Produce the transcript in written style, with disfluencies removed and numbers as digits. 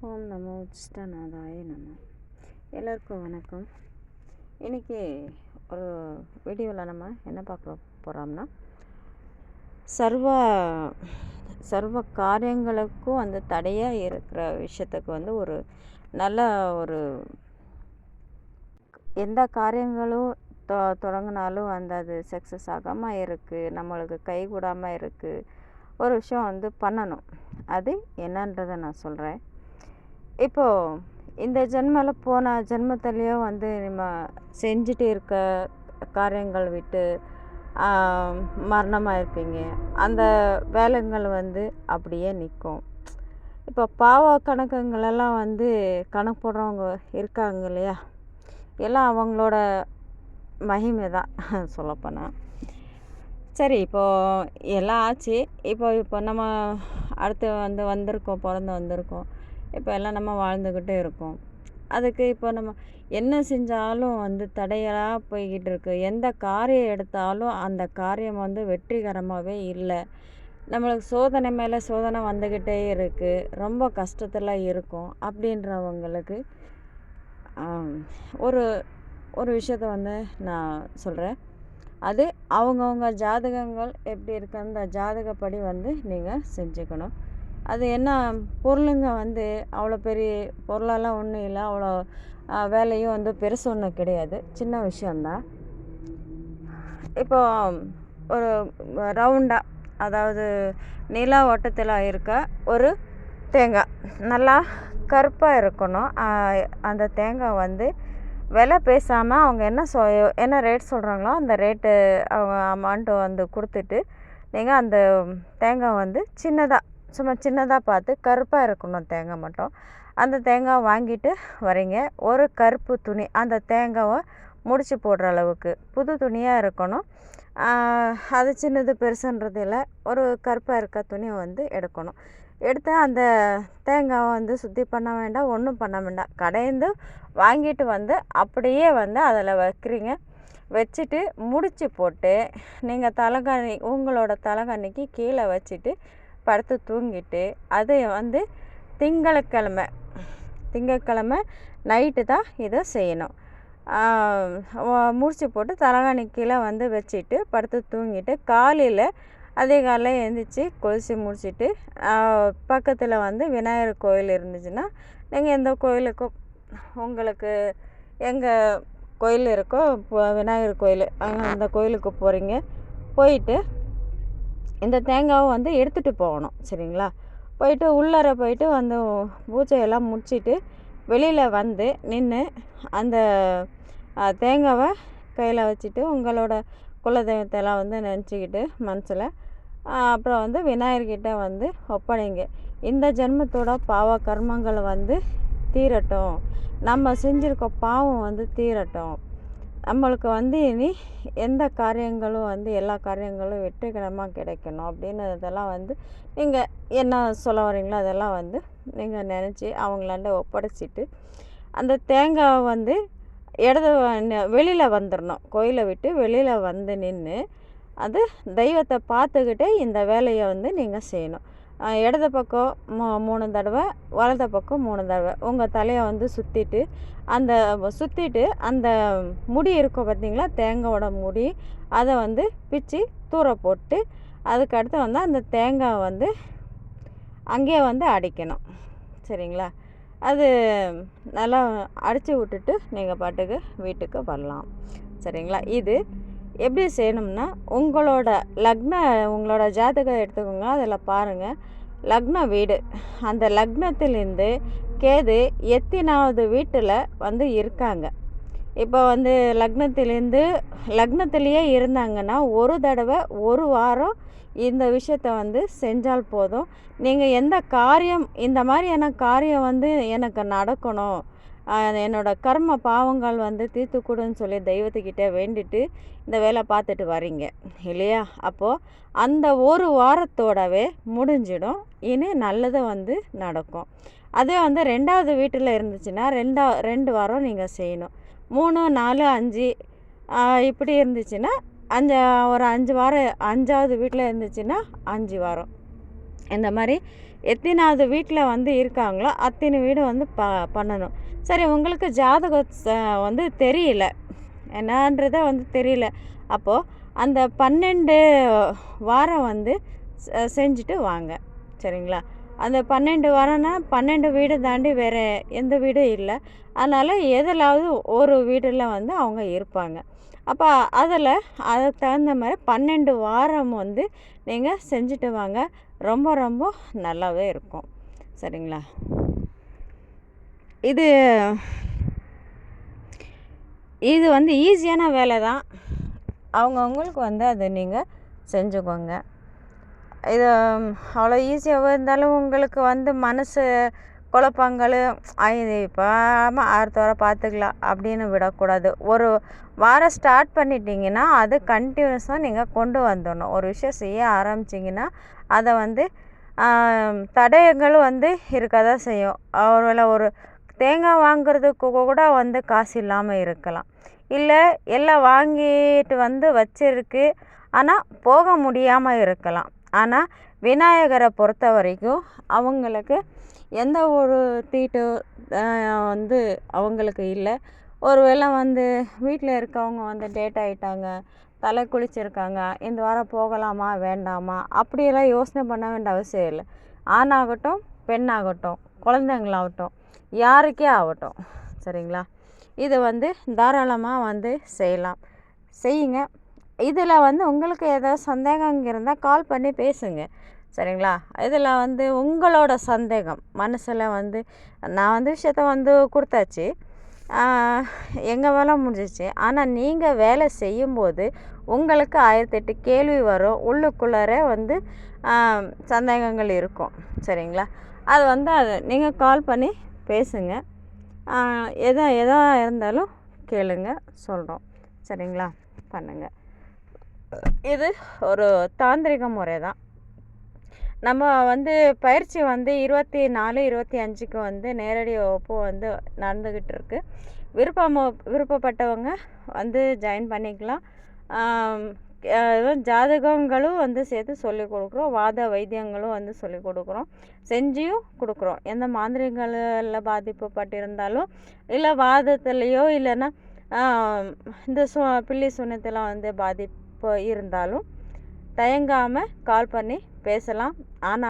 ஓம் நமோ உச்சிஷ்டநாதாய நம. எல்லாருக்கும் வணக்கம். இன்றைக்கி ஒரு வீடியோவில் நம்ம என்ன பார்க்க போகிறோம்னா, சர்வ காரியங்களுக்கும் அந்த தடையாக இருக்கிற விஷயத்துக்கு ஒரு நல்ல ஒரு எந்த காரியங்களும் தொடங்கினாலும் அது சக்ஸஸ் ஆகாமல் இருக்குது, நம்மளுக்கு கைகூடாமல் இருக்குது. ஒரு விஷயம் பண்ணணும். அது என்னன்றதை நான் சொல்கிறேன். இப்போது இந்த போன ஜென்மத்திலேயோ நம்ம செஞ்சுட்டு இருக்க காரியங்கள் விட்டு மரணமாயிருப்பீங்க. அந்த வேலைகள் அப்படியே நிற்கும். இப்போ பாவ கணக்குங்களெல்லாம் கணக்கு போடுறவங்க இருக்காங்க இல்லையா, எல்லாம் அவங்களோட மகிமை தான் சொல்லப்போனால். சரி, இப்போது எல்லாம் ஆச்சு. இப்போ நம்ம அடுத்து வந்திருக்கோம், வந்திருக்கோம். இப்போ எல்லாம் நம்ம வாழ்ந்துக்கிட்டே இருக்கோம். அதுக்கு இப்போ நம்ம என்ன செஞ்சாலும் தடையலாக போய்கிட்டு இருக்கு. எந்த காரியம் எடுத்தாலும் அந்த காரியம் வெற்றிகரமாகவே இல்லை. நம்மளுக்கு சோதனை மேலே சோதனை வந்துக்கிட்டே இருக்குது. ரொம்ப கஷ்டத்தில் இருக்கும். அப்படின்றவங்களுக்கு ஒரு ஒரு விஷயத்த நான் சொல்கிறேன். அது அவங்கவுங்க ஜாதகங்கள் எப்படி இருக்கு, அந்த ஜாதகப்படி நீங்கள் செஞ்சுக்கணும். அது என்ன பொருளுங்க அவ்வளோ பெரிய பொருளெல்லாம் ஒன்றும் இல்லை. அவ்வளோ வேலையும் பெருசு ஒன்றும் கிடையாது, சின்ன விஷயந்தான். இப்போ ஒரு ரவுண்டாக, அதாவது நிலா ஓட்டத்தில் இருக்க ஒரு தேங்காய் நல்லா கருப்பாக இருக்கணும். அந்த தேங்காய் விலை பேசாமல் அவங்க என்ன ரேட் சொல்கிறாங்களோ அந்த ரேட்டு அவங்க அமௌண்ட்டு கொடுத்துட்டு நீங்கள் அந்த தேங்காய் சின்னதாக, சும்மா சின்னதாக பார்த்து கருப்பாக இருக்கணும் தேங்காய் மட்டும். அந்த தேங்காய் வாங்கிட்டு வரீங்க. ஒரு கருப்பு துணி அந்த தேங்காவை முடிச்சு போடுற அளவுக்கு புது துணியாக இருக்கணும். அது சின்னது பெருசுன்றது இல்லை. ஒரு கருப்பாக இருக்க துணியை எடுக்கணும். எடுத்து அந்த தேங்காவை சுத்தி பண்ண வேண்டாம், ஒன்றும் பண்ண வேண்டாம். கடைந்து வாங்கிட்டு அப்படியே அதில் வைக்கிறீங்க. வச்சுட்டு முடிச்சு போட்டு நீங்கள் தலைகாணி, உங்களோட தலைகாணிக்கு கீழே வச்சுட்டு படுத்து தூங்கிட்டு, அது திங்கட்கிழமை நைட்டு தான் இதை செய்யணும். முடிச்சு போட்டு தலைகாணி கீழே வச்சுட்டு படுத்து தூங்கிட்டு காலையில் அதிகாலையில் எழுந்திரிச்சி கொலுசி முடிச்சுட்டு பக்கத்தில் விநாயகர் கோயில் இருந்துச்சுன்னா நீங்கள் எந்த கோயிலுக்கும், உங்களுக்கு எங்கே கோயில் இருக்கோ விநாயகர் கோயில், அந்த கோயிலுக்கு போகிறீங்க. போயிட்டு இந்த தேங்காவை எடுத்துகிட்டு போகணும். சரிங்களா? போயிட்டு உள்ளார போயிட்டு பூஜையெல்லாம் முடிச்சுட்டு வெளியில் நின்று அந்த தேங்காவை கையில் வச்சுட்டு உங்களோட குலதெய்வத்தெல்லாம் நினச்சிக்கிட்டு மனசில் அப்புறம் விநாயகர்கிட்ட ஒப்படைங்க. இந்த ஜென்மத்தோட பாவ கர்மங்கள் தீரட்டும், நம்ம செஞ்சுருக்க பாவம் தீரட்டும், நம்மளுக்கு இனி எந்த காரியங்களும் எல்லா காரியங்களும் வெற்றிகரமாக கிடைக்கணும் அப்படின்றதெல்லாம் நீங்கள் என்ன சொல்ல வரீங்களோ அதெல்லாம் நீங்கள் நினச்சி அவங்களாண்ட ஒப்படைச்சிட்டு அந்த தேங்காவை இடது வெளியில் வந்துடணும். கோயிலை விட்டு வெளியில் நின்று அது தெய்வத்தை பார்த்துக்கிட்டே இந்த வேலையை நீங்கள் செய்யணும். இடது பக்கம் 3 தடவை, வலது பக்கம் 3 தடவை உங்கள் தலையை சுற்றிட்டு அந்த முடி இருக்கும் பார்த்தீங்களா, தேங்காயோட முடி, அதை பிச்சு தூர போட்டு அதுக்கடுத்து அந்த தேங்காய் அங்கேயே அடிக்கணும். சரிங்களா? அது நல்லா அடித்து விட்டுட்டு நீங்கள் பாட்டுக்கு வீட்டுக்கு வரலாம். சரிங்களா? இது எப்படி செய்யணும்னா, உங்களோட ஜாதகம் எடுத்துக்கோங்க. அதில் பாருங்கள், லக்ன வீடு, அந்த லக்னத்திலேருந்து கேது எத்தனாவது வீட்டில் இருக்காங்க. இப்போ லக்னத்திலேயே இருந்தாங்கன்னா ஒரு தடவை ஒரு வாரம் இந்த விஷயத்த செஞ்சால் போதும். நீங்கள் எந்த காரியம், இந்த மாதிரியான காரியம் எனக்கு நடக்கணும், என்னோட கர்ம பாவங்கள் தீர்த்து கொடுன்னு சொல்லி தெய்வத்துக்கிட்ட வேண்டிட்டு இந்த வேலை பார்த்துட்டு வரீங்க இல்லையா, அப்போது அந்த ஒரு வாரத்தோடவே முடிஞ்சிடும். இனி நல்லது நடக்கும். அதே 2வது வீட்டில் இருந்துச்சுன்னா 2 வாரம் நீங்கள் செய்யணும். 3, 4, 5 இப்படி இருந்துச்சுன்னா ஒரு 5 வாரம், 5வது வீட்டில் இருந்துச்சுன்னா 5 வாரம். இந்த மாதிரி எத்தனாவது வீட்டில் வந்து இருக்காங்களோ அத்தனை வீடு வந்து பண்ணணும். சரி, உங்களுக்கு ஜாதகம் வந்து தெரியல, என்னன்றதை வந்து தெரியல. அப்போது அந்த 12 வாரம் வந்து செஞ்சுட்டு வாங்க. சரிங்களா? அந்த 12 வாரம்னா 12 வீடு தாண்டி வேறு எந்த வீடும் இல்லை. அதனால் எதிலாவது ஒரு வீட்டில் வந்து அவங்க இருப்பாங்க. அப்போ அதில் அதுக்கு தகுந்த மாதிரி 12 வாரம் வந்து நீங்கள் செஞ்சுட்டு வாங்க. ரொம்ப ரொம்ப நல்லாவே இருக்கும். சரிங்களா? இது வந்து ஈஸியான வேலை தான். அவங்கவுங்களுக்கு வந்து அதை நீங்கள் செஞ்சுக்கோங்க. இது அவ்வளோ ஈஸியாகவும் இருந்தாலும் உங்களுக்கு வந்து மனசு குழப்பங்கள், இது இப்போ அடுத்த வாரம் பார்த்துக்கலாம் அப்படின்னு விடக்கூடாது. ஒரு வாரம் ஸ்டார்ட் பண்ணிட்டீங்கன்னா அது கண்டினியூஸாக நீங்கள் கொண்டு வந்துடணும். ஒரு விஷயம் செய்ய ஆரம்பிச்சிங்கன்னா அதை வந்து தடயங்கள் வந்து இருக்க தான் செய்யும். ஒருவேளை ஒரு தேங்காய் வாங்குறதுக்கு கூட வந்து காசு இல்லாமல் இருக்கலாம். இல்லை எல்லாம் வாங்கிட்டு வந்து வச்சிருக்கு, ஆனால் போக முடியாமல் இருக்கலாம். ஆனால் விநாயகரை பொறுத்த வரைக்கும் அவங்களுக்கு எந்த ஒரு தீட்டு வந்து அவங்களுக்கு இல்லை. ஒருவேளை வந்து வீட்டில் இருக்கவங்க வந்து டேட் ஆகிட்டாங்க, தலை குளிச்சிருக்காங்க, இந்த வாரம் போகலாமா வேண்டாமா அப்படியெல்லாம் யோசனை பண்ண வேண்டிய அவசியம் இல்லை. ஆணாகட்டும் பெண்ணாகட்டும் குழந்தைங்களாகட்டும் யாருக்கே ஆகட்டும். சரிங்களா? இதை வந்து தாராளமாக வந்து செய்யுங்க. இதில் வந்து உங்களுக்கு ஏதாவது சந்தேகம் இருந்தால் கால் பண்ணி பேசுங்க. சரிங்களா? இதில் வந்து உங்களோட சந்தேகம் மனசில் வந்து நான் வந்து விஷயத்த வந்து கொடுத்தாச்சு, எங்கள் வேலை முடிஞ்சிச்சு. ஆனால் நீங்கள் வேலை செய்யும்போது உங்களுக்கு 1008 கேள்வி வரும். உள்ளுக்குள்ளார வந்து சந்தேகங்கள் இருக்கும். சரிங்களா? அது வந்து நீங்கள் கால் பண்ணி பேசுங்க. எதா இருந்தாலும் கேளுங்க, சொல்கிறோம். சரிங்களா? பண்ணுங்கள். இது ஒரு தாந்திரிக முறை தான். நம்ம வந்து பயிற்சி வந்து 24, 25க்கு வந்து நேரடி வகுப்பு வந்து நடந்துக்கிட்டு இருக்குது. விருப்பப்பட்டவங்க வந்து ஜாயின் பண்ணிக்கலாம். ஜாதகங்களும் வந்து சேர்த்து சொல்லிக் கொடுக்குறோம், வாத வைத்தியங்களும் வந்து சொல்லிக் கொடுக்குறோம், செஞ்சியும் கொடுக்குறோம். எந்த மாந்திரிகளில் பாதிக்கப்பட்டிருந்தாலும் இல்லை வாதத்துலேயோ இல்லைன்னா இந்த பில்லி சூன்யத்தில் வந்து பாதிப்பு இருந்தாலும் தயங்காமல் கால் பண்ணி பேசலாம். ஆனால்